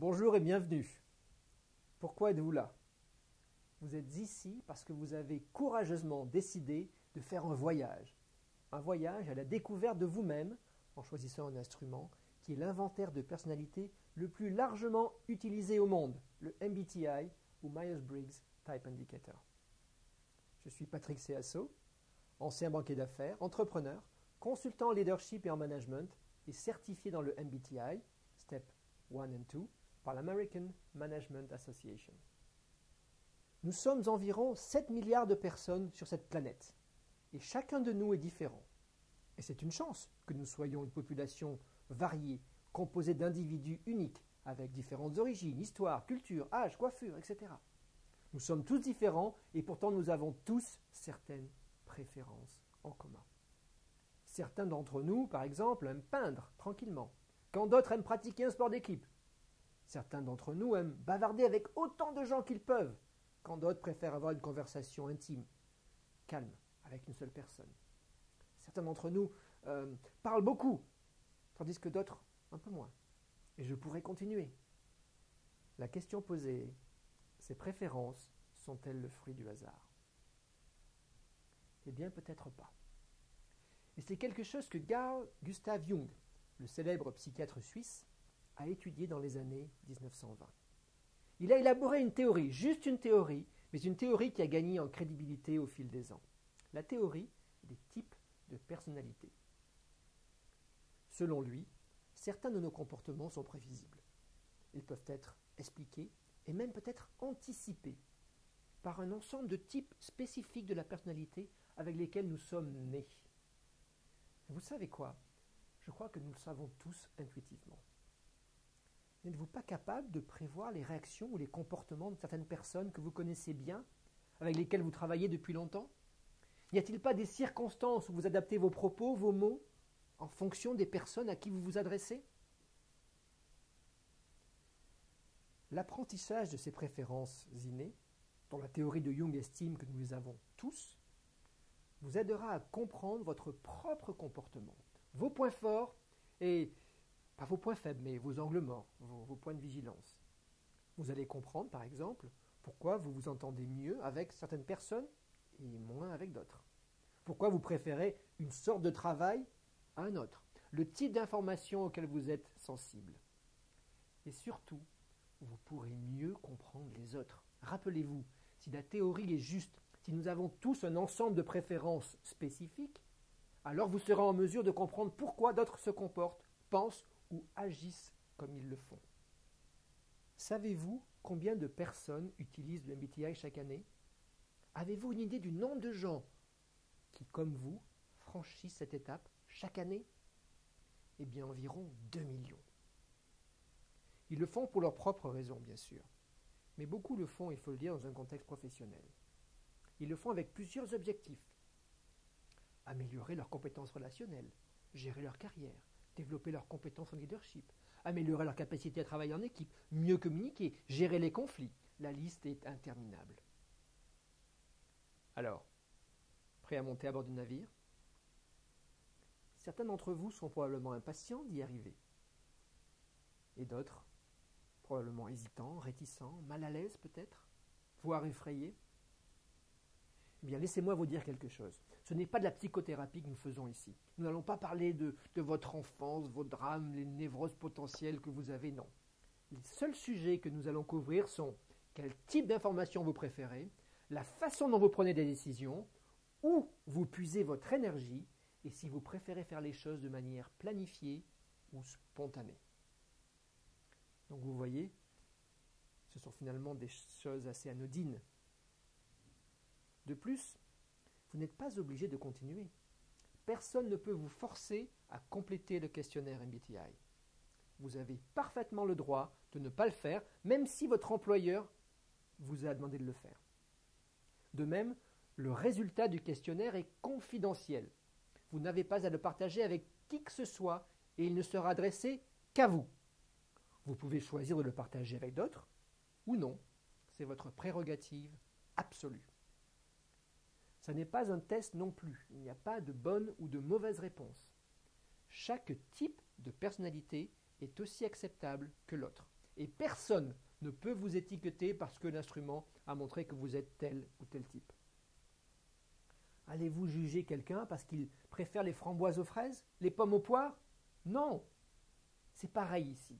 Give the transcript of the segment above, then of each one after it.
Bonjour et bienvenue. Pourquoi êtes-vous là? Vous êtes ici parce que vous avez courageusement décidé de faire un voyage à la découverte de vous-même en choisissant un instrument qui est l'inventaire de personnalité le plus largement utilisé au monde, le MBTI ou Myers-Briggs Type Indicator. Je suis Patrick Seasso, ancien banquier d'affaires, entrepreneur, consultant en leadership et en management et certifié dans le MBTI, Step 1 and 2, par l'American Management Association. Nous sommes environ 7 milliards de personnes sur cette planète, et chacun de nous est différent. Et c'est une chance que nous soyons une population variée, composée d'individus uniques, avec différentes origines, histoires, cultures, âges, coiffures, etc. Nous sommes tous différents, et pourtant nous avons tous certaines préférences en commun. Certains d'entre nous, par exemple, aiment peindre tranquillement, quand d'autres aiment pratiquer un sport d'équipe. Certains d'entre nous aiment bavarder avec autant de gens qu'ils peuvent, quand d'autres préfèrent avoir une conversation intime, calme, avec une seule personne. Certains d'entre nous parlent beaucoup, tandis que d'autres un peu moins. Et je pourrais continuer. La question posée est, ces préférences sont-elles le fruit du hasard? Eh bien, peut-être pas. Et c'est quelque chose que Carl Gustav Jung, le célèbre psychiatre suisse, a étudié dans les années 1920. Il a élaboré une théorie, juste une théorie, mais une théorie qui a gagné en crédibilité au fil des ans. La théorie des types de personnalité. Selon lui, certains de nos comportements sont prévisibles. Ils peuvent être expliqués et même peut-être anticipés par un ensemble de types spécifiques de la personnalité avec lesquels nous sommes nés. Vous savez quoi? Je crois que nous le savons tous intuitivement. N'êtes-vous pas capable de prévoir les réactions ou les comportements de certaines personnes que vous connaissez bien, avec lesquelles vous travaillez depuis longtemps? N'y a-t-il pas des circonstances où vous adaptez vos propos, vos mots, en fonction des personnes à qui vous vous adressez? L'apprentissage de ces préférences innées, dont la théorie de Jung estime que nous les avons tous, vous aidera à comprendre votre propre comportement, vos points forts et pas vos points faibles, mais vos angles morts, vos points de vigilance. Vous allez comprendre, par exemple, pourquoi vous vous entendez mieux avec certaines personnes et moins avec d'autres. Pourquoi vous préférez une sorte de travail à un autre. Le type d'information auquel vous êtes sensible. Et surtout, vous pourrez mieux comprendre les autres. Rappelez-vous, si la théorie est juste, si nous avons tous un ensemble de préférences spécifiques, alors vous serez en mesure de comprendre pourquoi d'autres se comportent, pensent ou agissent comme ils le font. Savez-vous combien de personnes utilisent le MBTI chaque année? Avez-vous une idée du nombre de gens qui, comme vous, franchissent cette étape chaque année? Eh bien, environ 2 millions. Ils le font pour leurs propres raisons, bien sûr. Mais beaucoup le font, il faut le dire, dans un contexte professionnel. Ils le font avec plusieurs objectifs. Améliorer leurs compétences relationnelles, gérer leur carrière, développer leurs compétences en leadership, améliorer leur capacité à travailler en équipe, mieux communiquer, gérer les conflits. La liste est interminable. Alors, prêt à monter à bord du navire? Certains d'entre vous sont probablement impatients d'y arriver. Et d'autres, probablement hésitants, réticents, mal à l'aise peut-être, voire effrayés. Eh bien, laissez-moi vous dire quelque chose. Ce n'est pas de la psychothérapie que nous faisons ici. Nous n'allons pas parler de votre enfance, vos drames, les névroses potentielles que vous avez, non. Les seuls sujets que nous allons couvrir sont quel type d'information vous préférez, la façon dont vous prenez des décisions, où vous puisez votre énergie, et si vous préférez faire les choses de manière planifiée ou spontanée. Donc vous voyez, ce sont finalement des choses assez anodines. De plus, vous n'êtes pas obligé de continuer. Personne ne peut vous forcer à compléter le questionnaire MBTI. Vous avez parfaitement le droit de ne pas le faire, même si votre employeur vous a demandé de le faire. De même, le résultat du questionnaire est confidentiel. Vous n'avez pas à le partager avec qui que ce soit et il ne sera adressé qu'à vous. Vous pouvez choisir de le partager avec d'autres ou non. C'est votre prérogative absolue. Ce n'est pas un test non plus. Il n'y a pas de bonne ou de mauvaise réponse. Chaque type de personnalité est aussi acceptable que l'autre. Et personne ne peut vous étiqueter parce que l'instrument a montré que vous êtes tel ou tel type. Allez-vous juger quelqu'un parce qu'il préfère les framboises aux fraises, les pommes aux poires? Non. C'est pareil ici.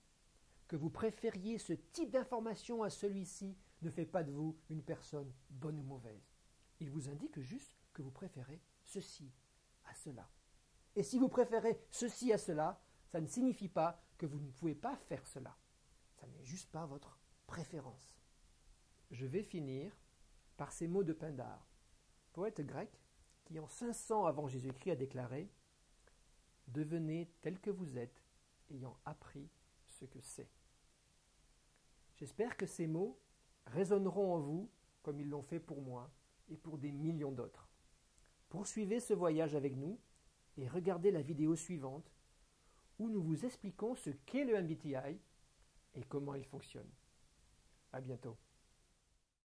Que vous préfériez ce type d'information à celui-ci ne fait pas de vous une personne bonne ou mauvaise. Il vous indique juste que vous préférez ceci à cela. Et si vous préférez ceci à cela, ça ne signifie pas que vous ne pouvez pas faire cela. Ça n'est juste pas votre préférence. Je vais finir par ces mots de Pindare, poète grec qui en 500 avant Jésus-Christ a déclaré « Devenez tel que vous êtes, ayant appris ce que c'est ». J'espère que ces mots résonneront en vous comme ils l'ont fait pour moi et pour des millions d'autres. Poursuivez ce voyage avec nous et regardez la vidéo suivante où nous vous expliquons ce qu'est le MBTI et comment il fonctionne. À bientôt.